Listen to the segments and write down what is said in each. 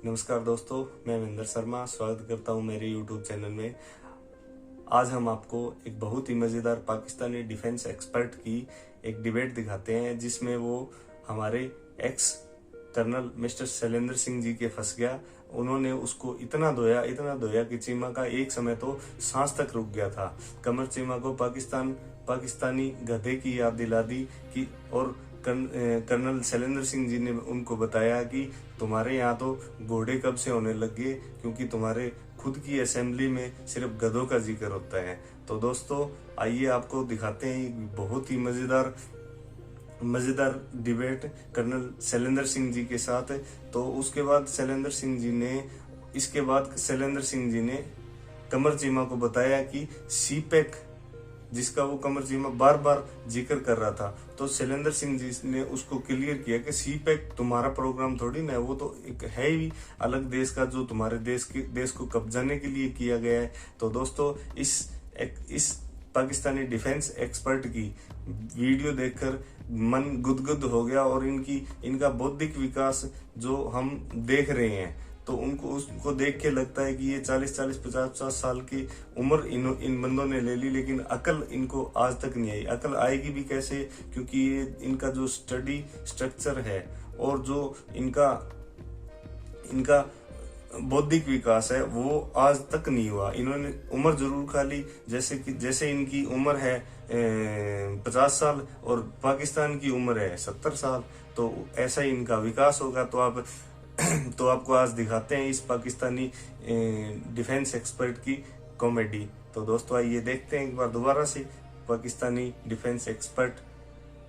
नमस्कार दोस्तों, मैं महेंद्र शर्मा स्वागत करता हूं मेरे YouTube चैनल में। आज हम आपको एक बहुत ही मज़ेदार पाकिस्तानी डिफेंस एक्सपर्ट की एक डिबेट दिखाते हैं, जिसमें वो हमारे ex colonel mister Shailendra Singh ji के फंस गया। उन्होंने उसको इतना धोया कि चीमा का एक समय तो सांस तक रुक गया था। कमर चीमा को पाकिस्तानी गधे की याद दिला दी कि और कर्नल शैलेंद्र सिंह जी ने उनको बताया कि तुम्हारे यहाँ तो घोड़े कब से होने लग गए, क्योंकि तुम्हारे खुद की असेंबली में सिर्फ गधों का जिक्र होता है। तो दोस्तों आइए आपको दिखाते हैं बहुत ही मजेदार डिबेट कर्नल शैलेंद्र सिंह जी के साथ। तो उसके बाद शैलेंद्र सिंह जी ने कमर चीमा को बताया कि सीपैक, जिसका वो कमर चीमा बार बार जिक्र कर रहा था, तो शैलेंद्र सिंह जी ने उसको क्लियर किया कि सीपैक तुम्हारा प्रोग्राम थोड़ी ना है, वो तो एक है ही अलग देश का, जो तुम्हारे देश को कब्जाने के लिए किया गया है। तो दोस्तों इस पाकिस्तानी डिफेंस एक्सपर्ट की वीडियो देखकर मन गुदगुद हो गया, और इनका बौद्धिक विकास जो हम देख रहे हैं, तो उसको देख के लगता है कि ये 40-40, 50-50 साल की उम्र इन बंदों ने ले ली, लेकिन अकल इनको आज तक नहीं आई। अकल आएगी भी कैसे, क्योंकि ये इनका जो स्टडी स्ट्रक्चर है और जो इनका बौद्धिक विकास है वो आज तक नहीं हुआ। इन्होंने उम्र जरूर खा ली, जैसे इनकी उम्र है 50 साल और पाकिस्तान की उम्र है 70 साल, तो ऐसा ही इनका विकास होगा। तो आपको आज दिखाते हैं इस पाकिस्तानी डिफेंस एक्सपर्ट की कॉमेडी। तो दोस्तों आइए देखते हैं एक बार दोबारा से पाकिस्तानी डिफेंस एक्सपर्ट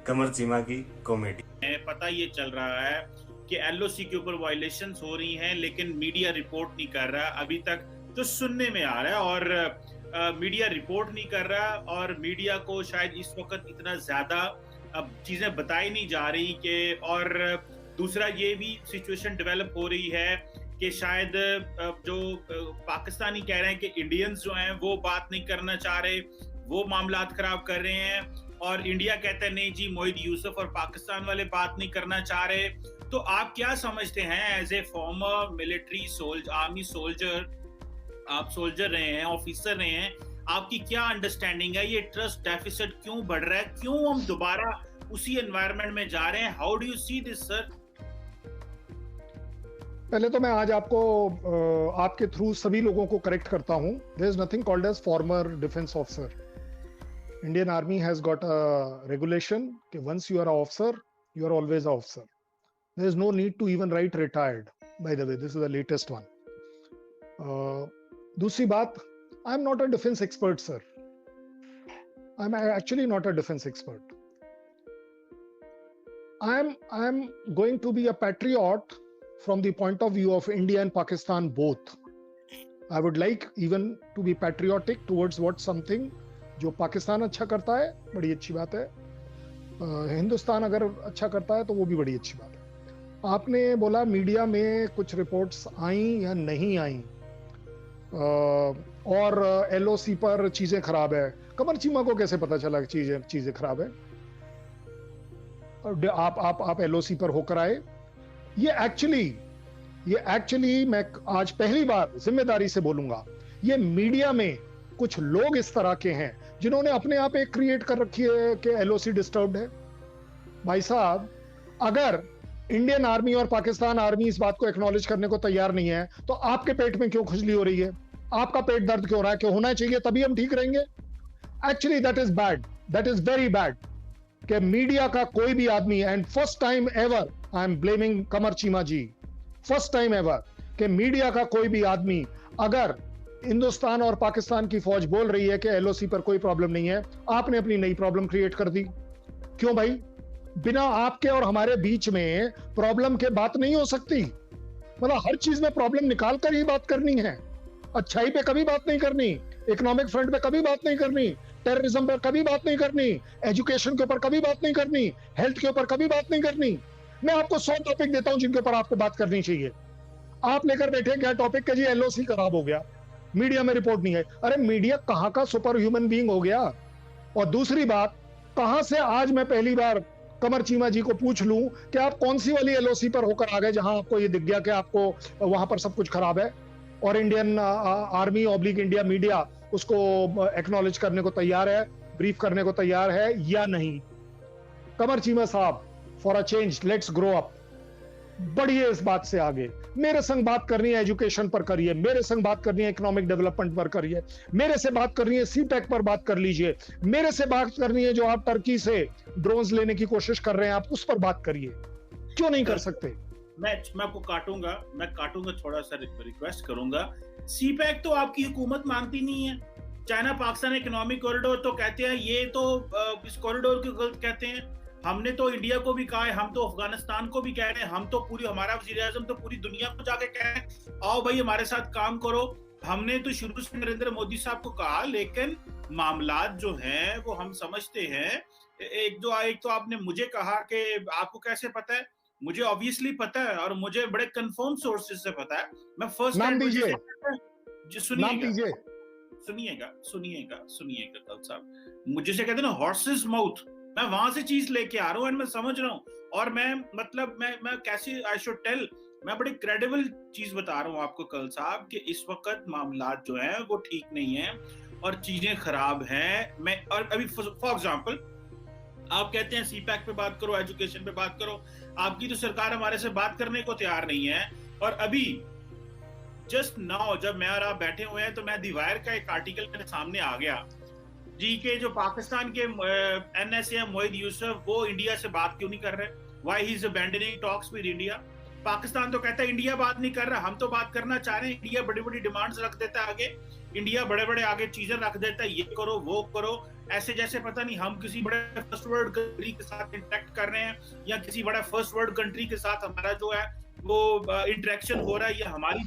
कमर चीमा की कॉमेडी। पता ये चल रहा है कि एलओसी के ऊपर वायलेशंस हो रही हैं, लेकिन मीडिया रिपोर्ट नहीं कर रहा अभी तक। तो सुनने में आ रहा है और मीडिया रिपोर्ट नहीं कर रहा, और मीडिया को शायद इस वक्त इतना ज्यादा अब चीजें बताई नहीं जा रही कि, और दूसरा ये भी सिचुएशन डेवलप हो रही है कि शायद जो पाकिस्तानी कह रहे हैं कि इंडियंस जो हैं वो बात नहीं करना चाह रहे, वो मामलात खराब कर रहे हैं, और इंडिया कहता है नहीं जी मोहित यूसुफ और पाकिस्तान वाले बात नहीं करना चाह रहे। तो आप क्या समझते हैं as a former military army soldier, आप सोल्जर रहे हैं, ऑफिसर रहे हैं, आपकी क्या अंडरस्टैंडिंग है? ये ट्रस्ट डेफिसिट क्यों बढ़ रहा है, क्यों हम दोबारा उसी एनवायरनमेंट में जा रहे हैं? How do you see this sir? पहले तो मैं आज आपको आपके थ्रू सभी लोगों को करेक्ट करता हूं। There is nothing called as former defence officer. Indian Army has got a regulation कि once you are a officer you are always a officer. There is no need to even write retired. By the way this is the latest one. दूसरी बात, I am not a defence expert sir. I am actually not a defence expert. I am going to be a patriot from the point of view of India and Pakistan both. I would like even to be patriotic towards what something जो पाकिस्तान अच्छा करता है, बड़ी अच्छी बात है। हिंदुस्तान अगर अच्छा करता है तो वो भी बड़ी अच्छी बात है। आपने बोला मीडिया में कुछ रिपोर्ट्स आई या नहीं आई, और एलओसी पर चीजें खराब है। कमर चीमा को कैसे पता चला कि चीजें खराब है? आप एलओसी पर होकर आए। ये एक्चुअली मैं आज पहली बार जिम्मेदारी से बोलूंगा, ये मीडिया में कुछ लोग इस तरह के हैं जिन्होंने अपने आप एक क्रिएट कर रखी है कि एलओसी डिस्टर्ब्ड है। भाई साहब, अगर इंडियन आर्मी और पाकिस्तान आर्मी इस बात को एक्नॉलेज करने को तैयार नहीं है, तो आपके पेट में क्यों खुजली हो रही है? आपका पेट दर्द क्यों हो रहा है? क्यों होना चाहिए, तभी हम ठीक रहेंगे। Actually that is bad, that is very bad कि मीडिया का कोई भी आदमी, and first time ever I am blaming Qamar Cheema ji, first time ever कि मीडिया का कोई भी आदमी अगर हिंदुस्तान और पाकिस्तान की फौज बोल रही है कि एलओसी पर कोई प्रॉब्लम नहीं है, आपने अपनी नई प्रॉब्लम क्रिएट कर दी। क्यों भाई? बिना आपके और हमारे बीच में प्रॉब्लम के बात नहीं हो सकती। मतलब हर चीज में प्रॉब्लम निकाल कर ही बात करनी है। अच्छाई पे कभी बात नहीं करनी, इकोनॉमिक फ्रंट पे कभी बात नहीं करनी, टेररिज्म पर कभी बात नहीं करनी, एजुकेशन के ऊपर कभी बात नहीं करनी, हेल्थ के ऊपर कभी बात नहीं करनी। मैं आपको 100 टॉपिक देता हूं जिनके ऊपर आपको बात करनी चाहिए। आप लेकर बैठे क्या टॉपिक के जी एलओसी खराब हो गया, मीडिया में रिपोर्ट नहीं है। अरे मीडिया कहां का सुपर ह्यूमन बीइंग हो गया? और दूसरी बात, कहां से आज मैं पहली बार कमर चीमा जी को पूछ लूं कि आप कौन सी वाली एलओसी पर होकर आ गए जहां आपको ये दिख गया कि आपको वहां पर सब कुछ खराब है, और Indian army oblique India media उसको एक्नॉलेज करने को तैयार है, ब्रीफ करने को तैयार है या नहीं? कमर चीमा साहब, for a change let's grow up, बढ़िए इस बात से आगे। मेरे संग बात करनी है एजुकेशन पर करिए, मेरे संग बात करनी है इकोनॉमिक डेवलपमेंट पर करिए, मेरे से बात करनी है सीपेक पर बात कर लीजिए, मेरे से बात करनी है जो आप टर्की से ड्रोन्स लेने की कोशिश कर रहे हैं, आप उस पर बात करिए। क्यों नहीं कर सकते? मैं आपको काटूंगा, थोड़ा सा रिक्वेस्ट करूंगा। सीपैक तो आपकी हुकूमत मानती नहीं है। चाइना पाकिस्तान इकोनॉमिक कॉरिडोर तो कहते हैं, ये तो इस कॉरिडोर को गलत कहते हैं। हमने तो इंडिया को भी कहा है, हम तो अफगानिस्तान को भी कह रहे हैं, हम तो हमारा वज़ीर-ए-आज़म तो पूरी दुनिया को जाके कह रहे हैं आओ भाई हमारे साथ काम करो। हमने तो शुरू से नरेंद्र मोदी साहब को कहा, लेकिन मामलात जो हैं वो हम समझते हैं। एक तो आपने मुझे कहा कि आपको कैसे पता है? मुझे ऑब्वियसली पता है, और मुझे बड़े कंफर्म सोर्सेज से पता है। मैं फर्स्ट नाम दीजिए, सुनिएगा कल साहब, मुझे से कहते हैं ना हॉर्सेस माउथ, मैं वहां से चीज लेके आ रहा हूँ, मैं समझ रहा हूँ। और मैं कैसे आई शुड टेल, मैं बड़ी क्रेडिबल चीज बता रहा हूँ आपको कल साहब कि इस वक्त मामलात जो हैं वो ठीक नहीं है और चीजें खराब हैं। मैं और अभी फॉर एग्जांपल आप कहते हैं सीपैक पे बात करो, एजुकेशन पे बात करो, आपकी तो सरकार हमारे से बात करने को तैयार नहीं है। और अभी जस्ट नाउ जब मैं और आप बैठे हुए हैं तो मैं दीवार का एक आर्टिकल मेरे सामने आ गया जी के जो पाकिस्तान के NSA मोहित यूसुफ वो इंडिया से बात क्यों नहीं कर रहे, why he is abandoning talks with India. Pakistan तो कहता है इंडिया बात नहीं कर रहा, हम तो बात करना चाह रहे हैं। इंडिया बड़ी बड़ी डिमांड्स रख देता है आगे, इंडिया बड़े बड़े आगे चीजें रख देता है, ये करो वो करो, ऐसे जैसे पता नहीं हम किसी बड़े फर्स्ट वर्ल्ड कंट्री के साथ इंटरेक्ट कर रहे हैं या किसी बड़ा फर्स्ट वर्ल्ड कंट्री के साथ हमारा जो है वो इंटरेक्शन हो रहा है, या हमारी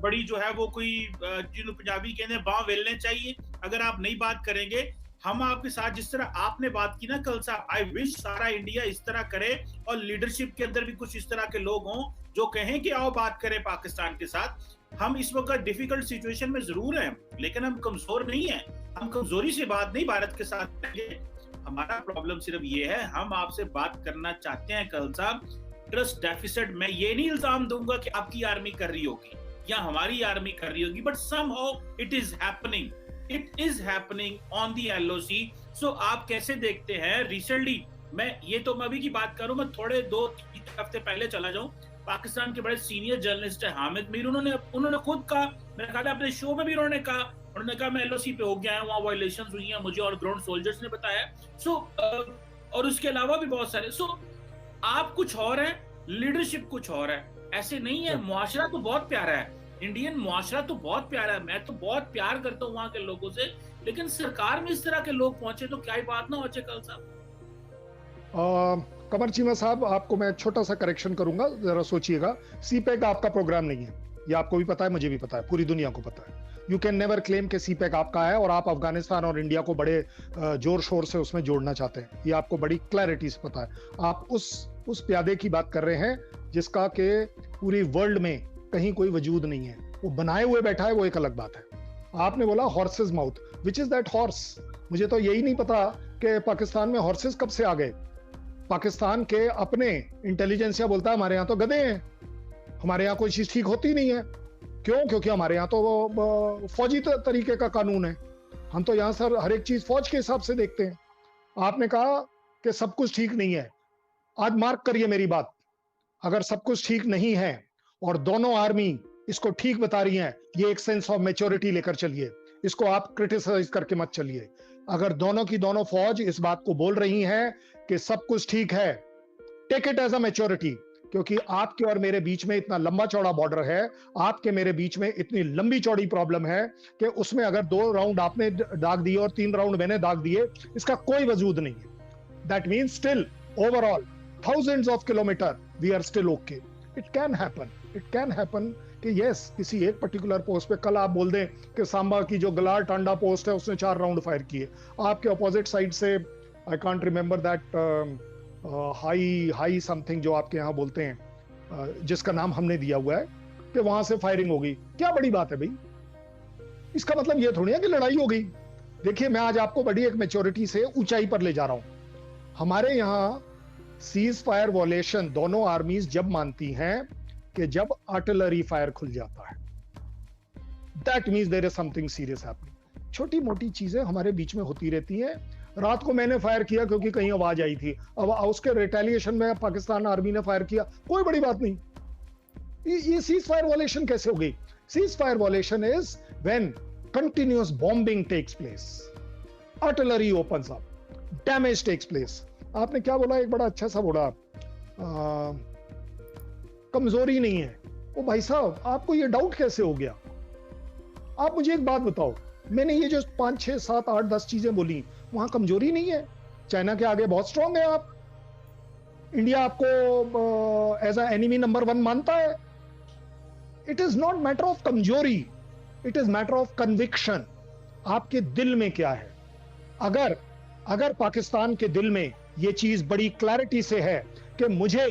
बड़ी जो है वो कोई जिन्होंने पंजाबी कहते हैं बाँ वेलने चाहिए। अगर आप नहीं बात करेंगे हम आपके साथ, जिस तरह आपने बात की ना कल साहब, आई विश सारा इंडिया इस तरह करे और लीडरशिप के अंदर भी कुछ इस तरह के लोग हों जो कहें कि आओ बात करें पाकिस्तान के साथ। हम इस वक्त डिफिकल्ट सिचुएशन में जरूर हैं, लेकिन हम कमजोर नहीं हैं। हम कमजोरी से बात नहीं भारत के साथ करेंगे। हमारा प्रॉब्लम सिर्फ ये है, हम आपसे बात करना चाहते हैं कल साहब। ट्रस्ट डेफिसिट, मैं ये नहीं इल्जाम दूंगा कि आपकी आर्मी कर रही होगी या हमारी आर्मी कर रही होगी, but somehow it is happening on the LOC। सो आप कैसे देखते हैं रिसेंटली, मैं अभी की बात करूं, मैं थोड़े 2-3 हफ्ते पहले चला जाऊं, पाकिस्तान के बड़े सीनियर जर्नलिस्ट है हामिद मीर, उन्होंने खुद कहा, मैंने कहा अपने शो में भी उन्होंने कहा मैं LOC पे हो गया है, वहां वायलेशंस हुई हैं मुझे और ग्राउंड सोल्जर्स ने बताया। और उसके अलावा भी बहुत सारे। आप कुछ और है, लीडरशिप कुछ और है, ऐसे नहीं है। मुआशरा तो बहुत प्यारा है, इंडियन मुआशरा तो बहुत प्यारा है, मैं तो बहुत प्यार करता हूँ वहां के लोगों से, लेकिन सरकार में इस तरह के लोग पहुंचे तो क्या ही बात ना हो कल साहब। कमर चीमा साहब, आपको मैं छोटा सा करेक्शन करूंगा, जरा सोचिएगा। सीपैक आपका प्रोग्राम नहीं है, ये आपको भी पता है, मुझे भी पता है, पूरी दुनिया को पता है। यू कैन नेवर क्लेम कि सीपैक आपका है और आप अफगानिस्तान और इंडिया को बड़े जोर शोर से उसमें जोड़ना चाहते हैं, ये आपको बड़ी क्लैरिटी से पता है। आप उस प्यादे की बात कर रहे हैं जिसका के पूरी वर्ल्ड में कहीं कोई वजूद नहीं है, वो बनाए हुए बैठा है, वो एक अलग बात है। आपने बोला horses mouth, which is that horse? मुझे तो यही नहीं पता कि पाकिस्तान में हॉर्सेस कब से आ गए। पाकिस्तान के अपने इंटेलिजेंसिया बोलता है हमारे यहाँ तो गधे हैं, हमारे यहाँ कोई चीज ठीक होती नहीं है। क्यों? क्योंकि हमारे यहाँ तो फौजी तरीके का कानून है, हम तो यहाँ सर हर एक चीज फौज के हिसाब से देखते हैं। आपने कहा कि सब कुछ ठीक नहीं है, आज मार्क करिए मेरी बात, अगर सब कुछ ठीक नहीं है और दोनों आर्मी इसको ठीक बता रही हैं, ये एक सेंस ऑफ मैच्योरिटी लेकर चलिए, इसको आप क्रिटिसाइज करके मत चलिए। अगर दोनों की दोनों फौज इस बात को बोल रही हैं कि सब कुछ ठीक है, take it as a maturity, क्योंकि आपके और मेरे बीच में इतना लंबा चौड़ा बॉर्डर है, आपके मेरे बीच में इतनी लंबी चौड़ी प्रॉब्लम है कि उसमें अगर 2 राउंड आपने दाग दिए और 3 राउंड मैंने दाग दिए, इसका कोई वजूद नहीं है। That means still overall thousands of kilometer we are still okay. It can happen कि यस किसी एक पर्टिकुलर पोस्ट पे कल आप बोल दें कि सांबा की जो गलार टांडा पोस्ट है उसने 4 राउंड फायर किए, आपके अपोजिट साइड से I can't remember that high something जो आपके यहाँ बोलते हैं, जिसका नाम हमने दिया हुआ है, कि वहां से फायरिंग होगी। क्या बड़ी बात है भाई? इसका मतलब ये थोड़ी है कि लड़ाई हो गई। देखिए, मैं आज आपको बड़ी एक मैच्योरिटी से ऊंचाई पर ले जा रहा हूं। हमारे यहाँ सीज फायर वॉलेशन दोनों आर्मीज जब मानती हैं कि जब आर्टिलरी फायर खुल जाता है, that means there is something serious happening. छोटी मोटी चीजें हमारे बीच में होती रहती हैं। रात को मैंने फायर किया क्योंकि कहीं आवाज आई थी, अब उसके रिटेलिएशन में पाकिस्तान आर्मी ने फायर किया, कोई बड़ी बात नहीं। ये सीज फायर वॉलेशन कैसे हो गई? Ceasefire violation is when continuous bombing takes place, artillery opens up, damage takes place. आपने क्या बोला? एक बड़ा अच्छा सा बोला, कमजोरी नहीं है। ओ भाई साहब, आपको ये डाउट कैसे हो गया? आप मुझे एक बात बताओ, मैंने ये जो 5, 6, 7, 8, 10 चीजें बोली, वहां कमजोरी नहीं है? चाइना के आगे बहुत स्ट्रांग है आप, इंडिया आपको एज अ एनिमी नंबर 1 मानता है। It is not matter of कमजोरी, it is matter of conviction. आपके दिल में क्या है? अगर पाकिस्तान के दिल में यह चीज बड़ी क्लैरिटी से है कि मुझे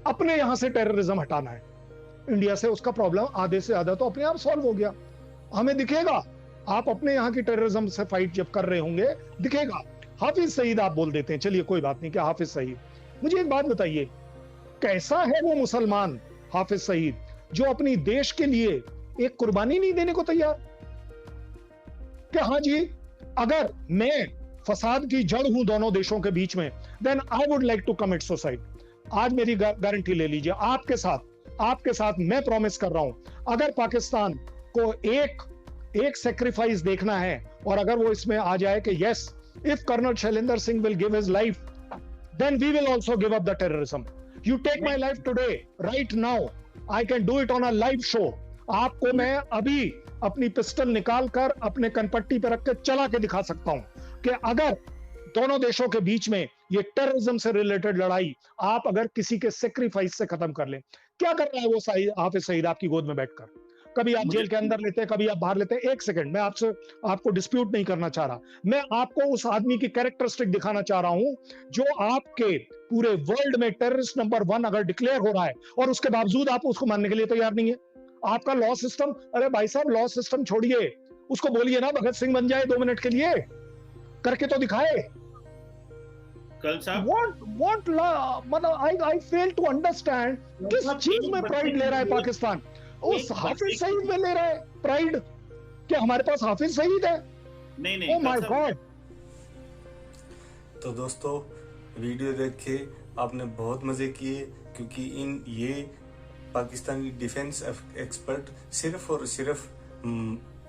अपने यहां से टेररिज्म हटाना है, इंडिया से उसका प्रॉब्लम आधे से आधा तो अपने आप सॉल्व हो गया। हमें दिखेगा, आप अपने यहां की टेररिज्म से फाइट जब कर रहे होंगे दिखेगा। हाफिज सईद आप बोल देते हैं, चलिए कोई बात नहीं, क्या हाफिज सईद, मुझे एक बात बताइए, कैसा है वो मुसलमान हाफिज सईद जो अपनी देश के लिए एक कुर्बानी नहीं देने को तैयार? कि हाँ जी, अगर मैं फसाद की जड़ हूं दोनों देशों के बीच में, then I would like to commit suicide. आज मेरी गारंटी ले लीजिए, आपके साथ मैं प्रॉमिस कर रहा हूं, अगर पाकिस्तान को एक सेक्रीफाइस देखना है और अगर वो इसमें आ जाए कि yes, if colonel Shailendra Singh will give his life, then we will also give up the terrorism. You take my life today, right now, I can do it on a live show. आपको मैं अभी अपनी पिस्टल निकाल कर अपने कनपट्टी पर रख के चला के दिखा सकता हूं कि अगर दोनों देशों के बीच में ये टेररिज्म से रिलेटेड लड़ाई आप अगर किसी के सेक्रीफाइस से खत्म कर लें, क्या कर रहा है वो हाफिज सईद आपकी गोद में बैठकर? कभी आप जेल के अंदर लेते हैं, कभी आप बाहर लेते हैं। एक सेकंड, मैं आपको डिस्प्यूट नहीं करना चाह रहा, मैं आपको उस आदमी की कैरेक्टरिस्टिक दिखाना चाह रहा हूं जो आपके पूरे वर्ल्ड में टेररिस्ट नंबर 1 अगर डिक्लेयर हो रहा है और उसके बावजूद आप उसको मानने के लिए तैयार नहीं है। आपका लॉ सिस्टम, अरे भाई साहब लॉ सिस्टम छोड़िए, उसको बोलिए ना भगत सिंह बन जाए 2 मिनट के लिए, करके तो दिखाए। कल साहब मतलब आई फेल टू अंडरस्टैंड किस चीज में प्राइड ले रहा है पाकिस्तान। उस हाफिज सईद में ले रहा है प्राइड, क्या हमारे पास हाफिज सईद है? नहीं, ओह माय गॉड। तो दोस्तों, वीडियो देख के आपने बहुत मजे किए, क्योंकि ये पाकिस्तानी डिफेंस एक्सपर्ट सिर्फ और सिर्फ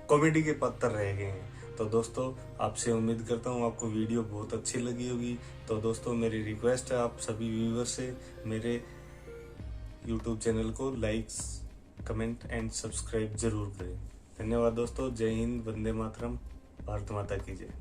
कॉमेडी के पत्थर रह गए हैं। तो दोस्तों, आपसे उम्मीद करता हूँ आपको वीडियो बहुत अच्छी लगी होगी। तो दोस्तों, मेरी रिक्वेस्ट है आप सभी व्यूअर से, मेरे यूट्यूब चैनल को लाइक्स, कमेंट एंड सब्सक्राइब जरूर करें। धन्यवाद दोस्तों। जय हिंद, वंदे मातरम, भारत माता की जय।